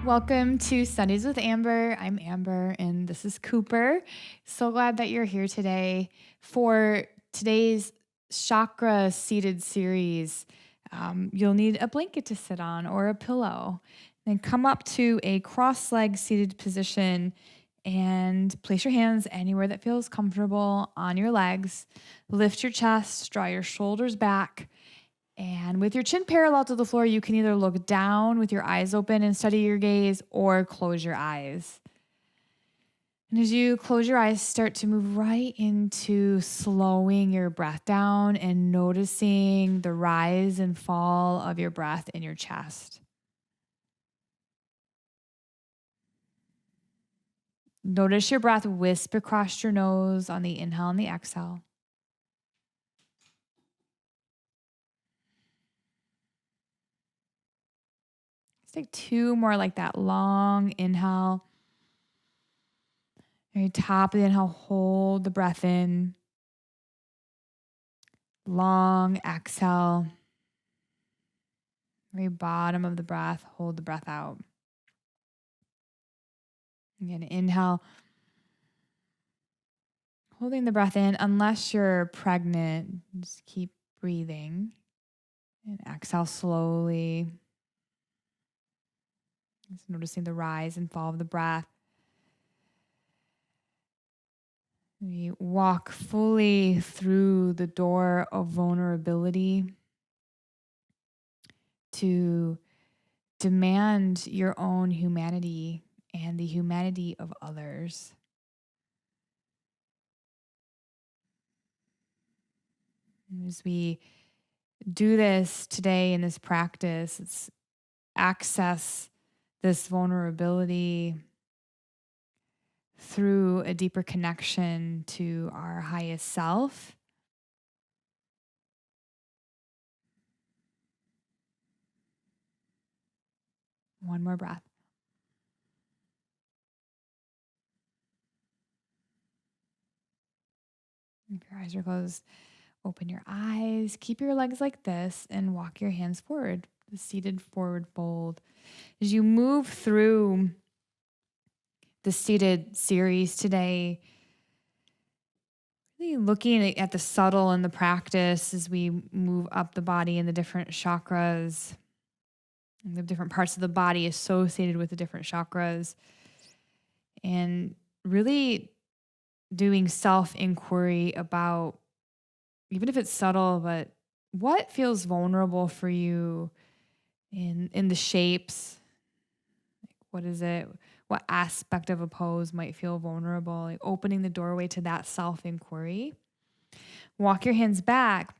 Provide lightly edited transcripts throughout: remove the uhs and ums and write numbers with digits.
Welcome to Sundays with Amber. I'm Amber and this is Cooper. So glad that you're here today for today's chakra seated series. You'll need a blanket to sit on or a pillow. Then come up to a cross-legged seated position and place your hands anywhere that feels comfortable on your legs. Lift your chest, draw your shoulders back. And with your chin parallel to the floor, you can either look down with your eyes open and steady your gaze or close your eyes. And as you close your eyes, start to move right into slowing your breath down and noticing the rise and fall of your breath in your chest. Notice your breath wisp across your nose on the inhale and the exhale. Let's take two more like that. Long inhale. Very top of the inhale, hold the breath in. Long exhale. Very bottom of the breath, hold the breath out. Again, inhale. Holding the breath in, unless you're pregnant, just keep breathing. And exhale slowly. Just noticing the rise and fall of the breath. We walk fully through the door of vulnerability to demand your own humanity and the humanity of others. As we do this today in this practice, it's access this vulnerability through a deeper connection to our highest self. One more breath. If your eyes are closed, open your eyes, keep your legs like this, and walk your hands forward, the seated forward fold. As you move through the seated series today, really looking at the subtle in the practice as we move up the body in the different chakras, and the different parts of the body associated with the different chakras, and really doing self-inquiry about, even if it's subtle, but what feels vulnerable for you in the shapes? What is it? What aspect of a pose might feel vulnerable? Like opening the doorway to that self-inquiry. Walk your hands back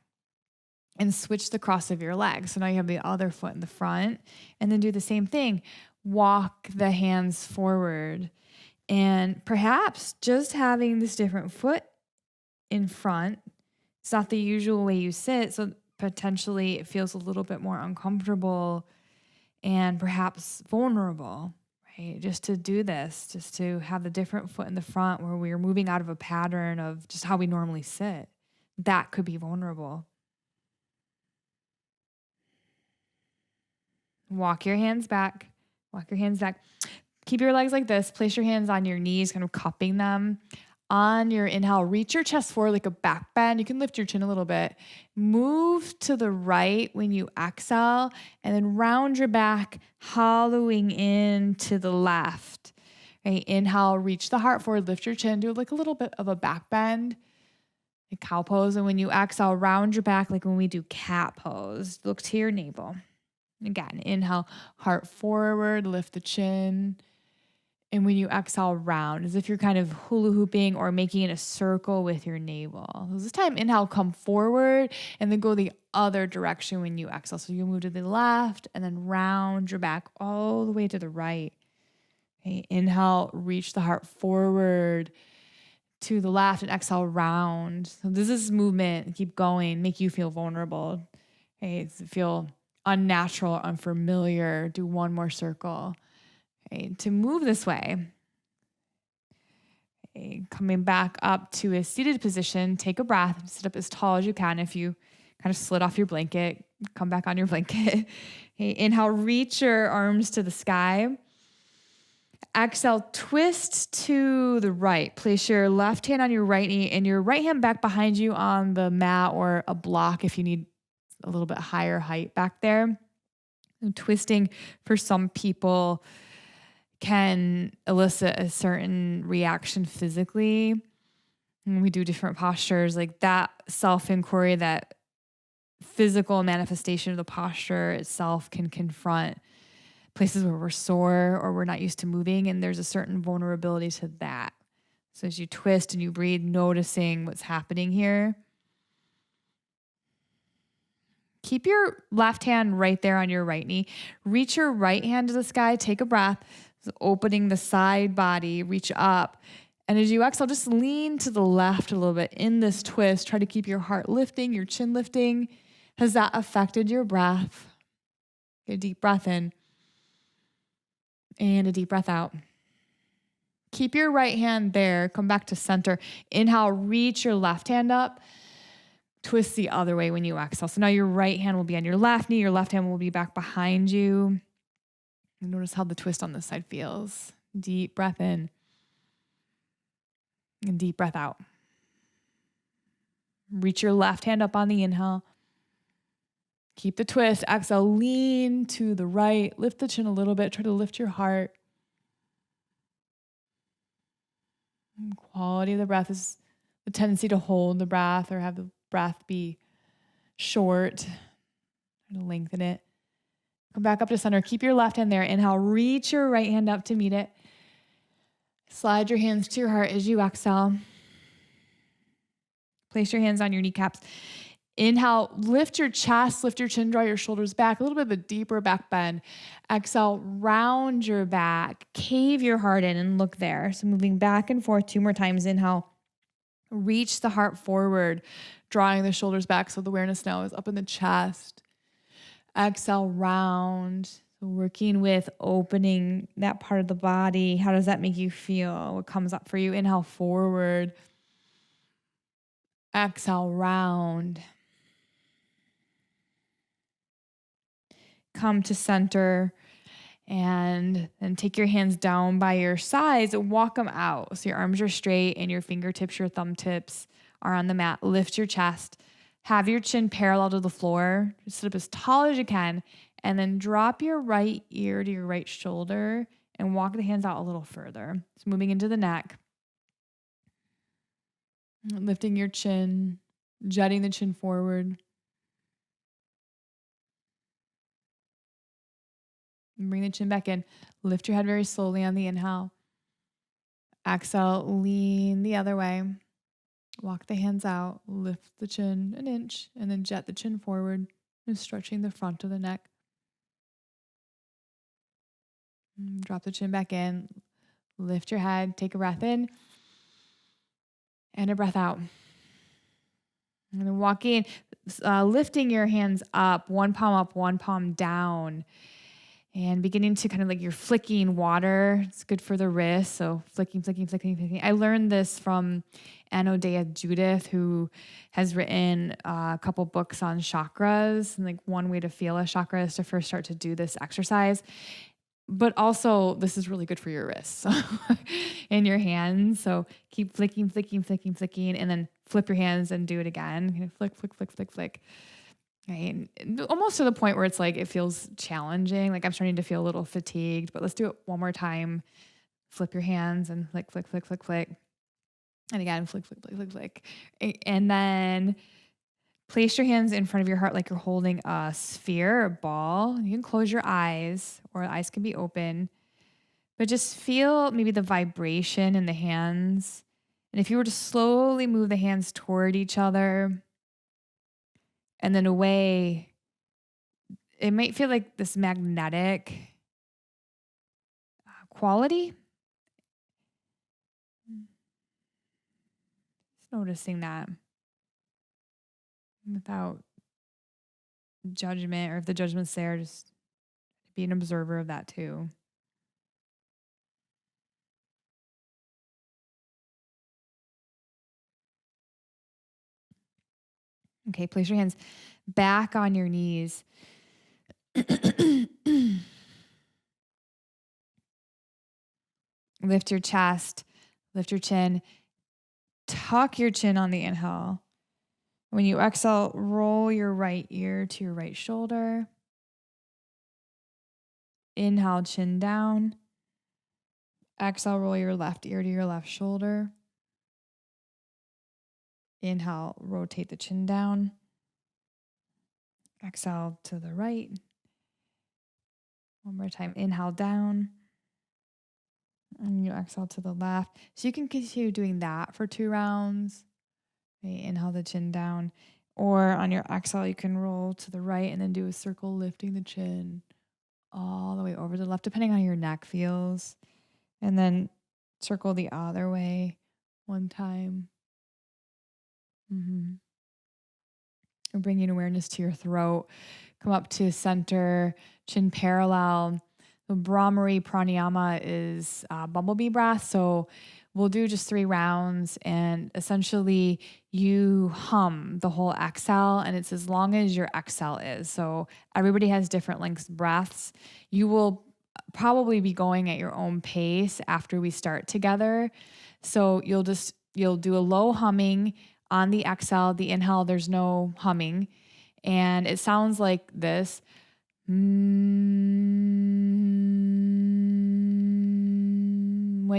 and switch the cross of your legs. So now you have the other foot in the front, and then do the same thing. Walk the hands forward. And perhaps just having this different foot in front, it's not the usual way you sit, so potentially it feels a little bit more uncomfortable and perhaps vulnerable, right? Just to do this, just to have the different foot in the front where we're moving out of a pattern of just how we normally sit, that could be vulnerable. Walk your hands back. Walk your hands back. Keep your legs like this. Place your hands on your knees, kind of cupping them. On your inhale, reach your chest forward like a back bend. You can lift your chin a little bit. Move to the right when you exhale, and then round your back, hollowing in to the left. Right? Inhale, reach the heart forward, lift your chin, do like a little bit of a back bend, like cow pose. And when you exhale, round your back like when we do cat pose. Look to your navel. Again, inhale, heart forward, lift the chin. And when you exhale, round, as if you're kind of hula hooping or making a circle with your navel. This time, inhale, come forward, and then go the other direction when you exhale. So you move to the left and then round your back all the way to the right. Okay, inhale, reach the heart forward to the left, and exhale, round. So this is movement. Keep going. Make you feel vulnerable. Okay, feel unnatural, unfamiliar. Do one more circle. Okay, to move this way, okay, coming back up to a seated position, take a breath, sit up as tall as you can. If you kind of slid off your blanket, come back on your blanket. Okay, inhale, reach your arms to the sky. Exhale, twist to the right. Place your left hand on your right knee and your right hand back behind you on the mat or a block if you need a little bit higher height back there. And twisting for some people can elicit a certain reaction physically. And we do different postures, like that self-inquiry, that physical manifestation of the posture itself can confront places where we're sore or we're not used to moving, and there's a certain vulnerability to that. So as you twist and you breathe, noticing what's happening here. Keep your left hand right there on your right knee. Reach your right hand to the sky. Take a breath, opening the side body, reach up. And as you exhale, just lean to the left a little bit in this twist. Try to keep your heart lifting, your chin lifting. Has that affected your breath? Get a deep breath in and a deep breath out. Keep your right hand there. Come back to center. Inhale, reach your left hand up. Twist the other way when you exhale. So now your right hand will be on your left knee. Your left hand will be back behind you. And notice how the twist on this side feels. Deep breath in and deep breath out. Reach your left hand up on the inhale. Keep the twist. Exhale, lean to the right. Lift the chin a little bit. Try to lift your heart. And quality of the breath is the tendency to hold the breath or have the breath be short. Try to lengthen it. Come back up to center. Keep your left hand there. Inhale, reach your right hand up to meet it. Slide your hands to your heart as you exhale. Place your hands on your kneecaps. Inhale, lift your chest, lift your chin, draw your shoulders back, a little bit of a deeper back bend. Exhale, round your back, cave your heart in and look there. So moving back and forth 2 more times. Inhale, reach the heart forward, drawing the shoulders back so the awareness now is up in the chest. Exhale, round. So working with opening that part of the body. How does that make you feel? What comes up for you? Inhale, forward. Exhale, round. Come to center and then take your hands down by your sides and walk them out. So your arms are straight and your fingertips, your thumb tips are on the mat. Lift your chest. Have your chin parallel to the floor. Just sit up as tall as you can. And then drop your right ear to your right shoulder and walk the hands out a little further. So moving into the neck. Lifting your chin, jutting the chin forward. Bring the chin back in. Lift your head very slowly on the inhale. Exhale, lean the other way. Walk the hands out. Lift the chin an inch and then jet the chin forward and stretching the front of the neck. Drop the chin back in. Lift your head. Take a breath in and a breath out. And then walking, lifting your hands up, one palm down. And beginning to kind of like you're flicking water. It's good for the wrist. So flicking. I learned this from Anodea Judith, who has written a couple books on chakras. And like one way to feel a chakra is to first start to do this exercise. But also this is really good for your wrists and your hands. So keep flicking. And then flip your hands and do it again. Kind of flick. Right. Almost to the point where it's like it feels challenging. Like I'm starting to feel a little fatigued, but let's do it one more time. Flip your hands and flick. And again, flick. And then place your hands in front of your heart like you're holding a sphere or a ball. You can close your eyes or the eyes can be open, but just feel maybe the vibration in the hands. And if you were to slowly move the hands toward each other, and then away, it might feel like this magnetic quality. Just noticing that without judgment, or if the judgment's there, just be an observer of that too. Okay, place your hands back on your knees. Lift your chest, lift your chin, tuck your chin on the inhale. When you exhale, roll your right ear to your right shoulder. Inhale, chin down. Exhale, roll your left ear to your left shoulder. Inhale, rotate the chin down. Exhale to the right. One more time. Inhale down. And you exhale to the left. So you can continue doing that for 2 rounds. Okay, inhale the chin down. Or on your exhale, you can roll to the right and then do a circle, lifting the chin all the way over to the left, depending on how your neck feels. And then circle the other way 1 time. Bringing awareness to your throat. Come up to center, chin parallel. The Bhramari Pranayama is bumblebee breath. So we'll do just 3 rounds, and essentially you hum the whole exhale, and it's as long as your exhale is. So everybody has different lengths of breaths. You will probably be going at your own pace after we start together. So you'll do a low humming on the exhale. The inhale, there's no humming. And it sounds like this. When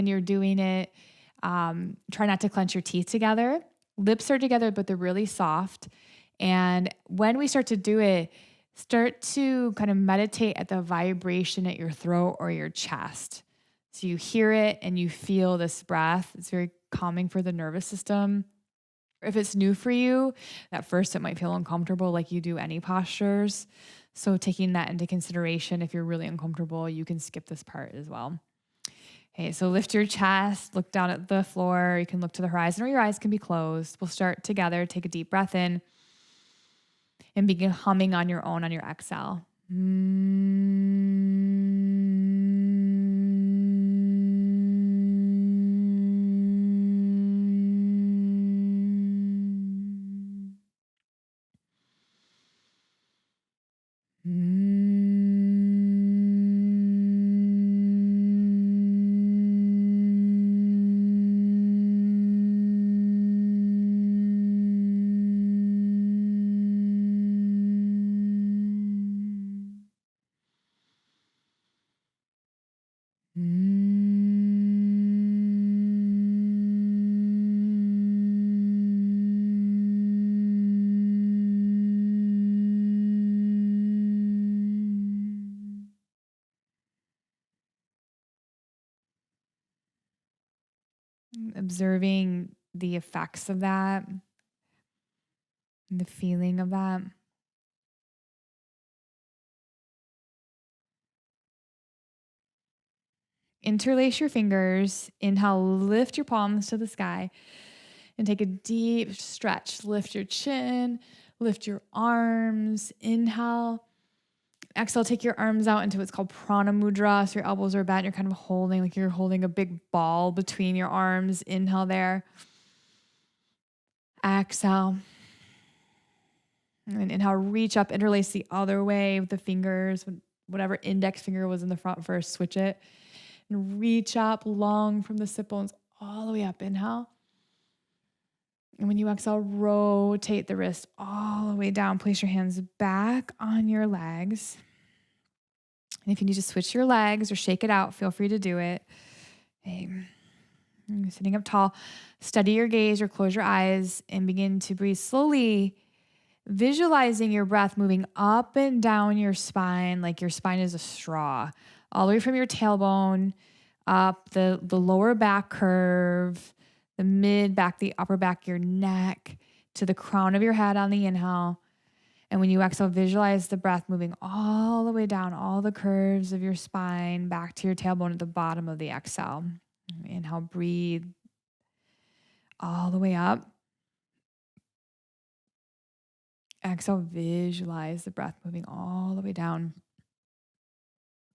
you're doing it, try not to clench your teeth together. Lips are together, but they're really soft. And when we start to do it, start to kind of meditate at the vibration at your throat or your chest. So you hear it and you feel this breath. It's very calming for the nervous system. If it's new for you, at first it might feel uncomfortable, like you do any postures. So taking that into consideration, if you're really uncomfortable, you can skip this part as well. Okay, so lift your chest, look down at the floor. You can look to the horizon or your eyes can be closed. We'll start together. Take a deep breath in and begin humming on your own on your exhale. Observing the effects of that, and the feeling of that. Interlace your fingers. Inhale, lift your palms to the sky and take a deep stretch. Lift your chin, lift your arms. Inhale. Exhale, take your arms out into what's called Prana Mudra. So your elbows are bent. You're kind of holding, like you're holding a big ball between your arms. Inhale there. Exhale. And inhale, reach up, interlace the other way with the fingers. Whatever index finger was in the front first, switch it. And reach up, long from the sit bones all the way up. Inhale. And when you exhale, rotate the wrist all the way down. Place your hands back on your legs. And if you need to switch your legs or shake it out, feel free to do it. Okay. Sitting up tall, steady your gaze or close your eyes and begin to breathe slowly, visualizing your breath moving up and down your spine like your spine is a straw, all the way from your tailbone up the lower back curve, the mid back, the upper back, your neck, to the crown of your head on the inhale. And when you exhale, visualize the breath moving all the way down, all the curves of your spine, back to your tailbone at the bottom of the exhale. Inhale, breathe all the way up. Exhale, visualize the breath moving all the way down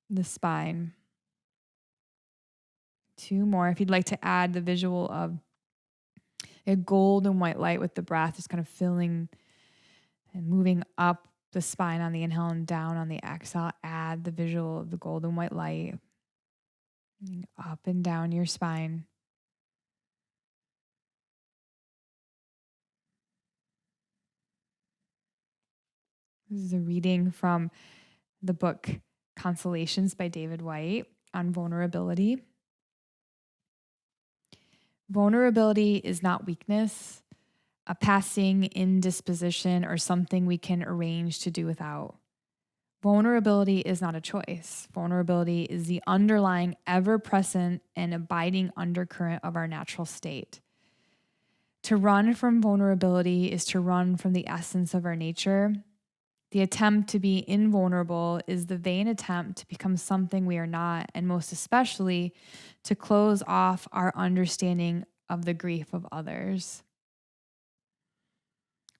the spine. 2 more. If you'd like to add the visual of a golden white light with the breath, just kind of filling and moving up the spine on the inhale and down on the exhale, add the visual of the golden white light. Up and down your spine. This is a reading from the book Consolations by David White on vulnerability. Vulnerability is not weakness, a passing indisposition, or something we can arrange to do without. Vulnerability is not a choice. Vulnerability is the underlying, ever present, and abiding undercurrent of our natural state. To run from vulnerability is to run from the essence of our nature. The attempt to be invulnerable is the vain attempt to become something we are not, and most especially to close off our understanding of the grief of others.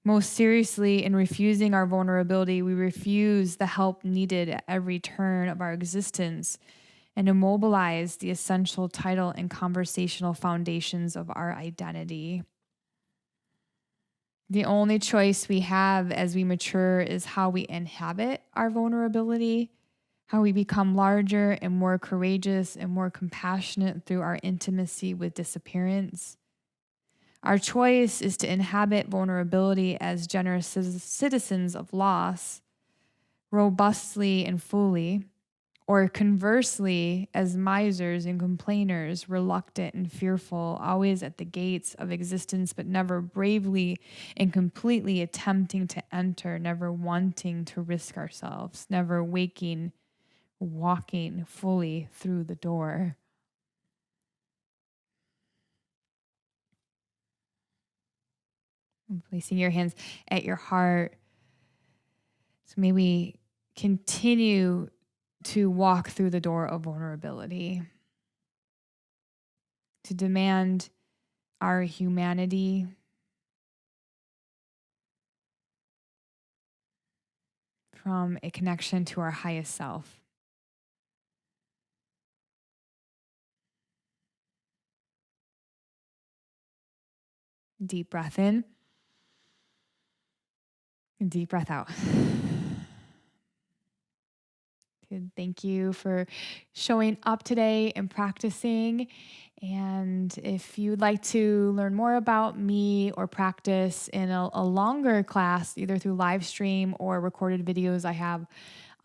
Most seriously, in refusing our vulnerability, we refuse the help needed at every turn of our existence and immobilize the essential title and conversational foundations of our identity. The only choice we have as we mature is how we inhabit our vulnerability, how we become larger and more courageous and more compassionate through our intimacy with disappearance. Our choice is to inhabit vulnerability as generous citizens of loss, robustly and fully, or conversely, as misers and complainers, reluctant and fearful, always at the gates of existence, but never bravely and completely attempting to enter, never wanting to risk ourselves, never walking fully through the door. And placing your hands at your heart. So may we continue to walk through the door of vulnerability, to demand our humanity, from a connection to our highest self. Deep breath in, and deep breath out. Good. Thank you for showing up today and practicing. And if you'd like to learn more about me or practice in a longer class, either through live stream or recorded videos I have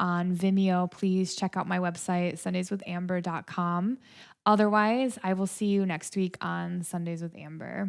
on Vimeo, please check out my website, sundayswithamber.com. Otherwise, I will see you next week on Sundays with Amber.